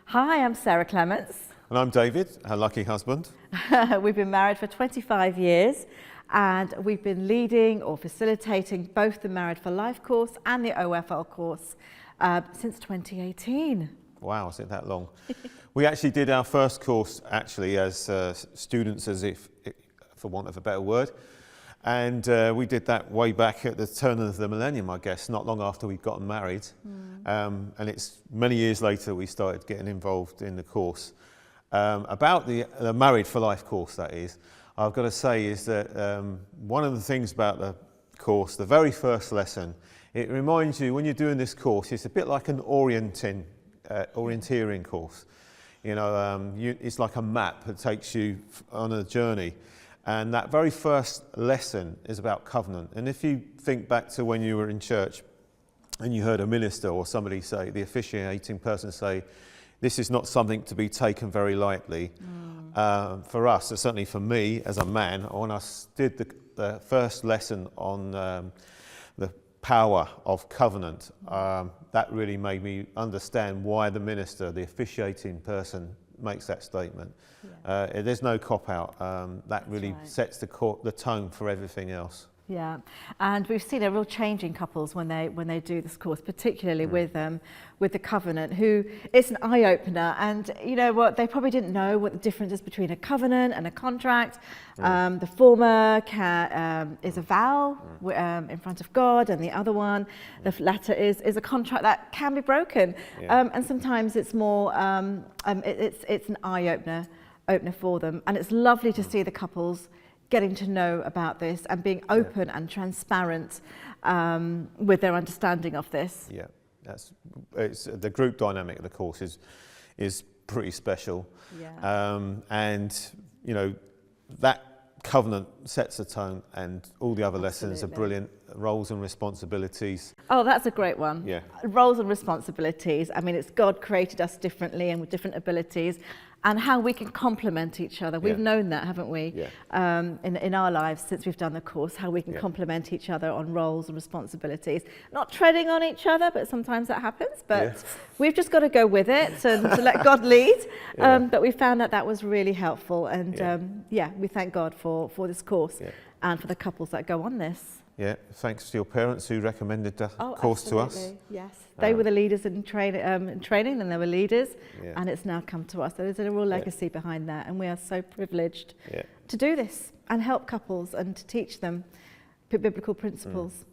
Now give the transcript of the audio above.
Hi, I'm Sarah Clements. And I'm David, her lucky husband. We've been married for 25 years and we've been leading or facilitating both the Married for Life course and the OFL course since 2018. Wow, is it that long? We actually did our first course as students, for want of a better word. And we did that way back at the turn of the millennium, I guess, not long after we'd gotten married. And it's many years later we started getting involved in the course. About the Married for Life course, that is, I've got to say is that one of the things about the course, the very first lesson, it reminds you when you're doing this course, it's a bit like an orienteering course. You know, it's like a map that takes you on a journey. And that very first lesson is about covenant. And if you think back to when you were in church and you heard a minister or somebody say, the officiating person say, this is not something to be taken very lightly. For us, certainly for me as a man, when I did the first lesson on the power of covenant, that really made me understand why the minister, the officiating person, makes that statement. Yeah. There's no cop-out. That really sets the tone for everything else. Yeah, and we've seen a real change in couples when they do this course, particularly with the covenant. Who it's an eye opener, and you know what? They probably didn't know what the difference is between a covenant and a contract. The former is a vow in front of God, and the other one, the latter, is a contract that can be broken. And sometimes it's more it's an eye opener for them, and it's lovely to see the couples getting to know about this and being open and transparent with their understanding of this. Yeah, it's the group dynamic of the course is pretty special. Yeah. And you know, that covenant sets the tone, and all the other lessons are brilliant. Roles and responsibilities. Oh, that's a great one. Yeah. Roles and responsibilities. I mean, it's God created us differently and with different abilities, and how we can complement each other. We've known that, haven't we? Yeah. In our lives since we've done the course, how we can complement each other on roles and responsibilities. Not treading on each other, but sometimes that happens. But we've just got to go with it and to let God lead. But we found that was really helpful, and we thank God for this course and for the couples that go on this. Yeah, thanks to your parents who recommended the course to us. Yes, they were the leaders in training, and they were leaders, and it's now come to us. There is a real legacy behind that, and we are so privileged to do this and help couples and to teach them biblical principles.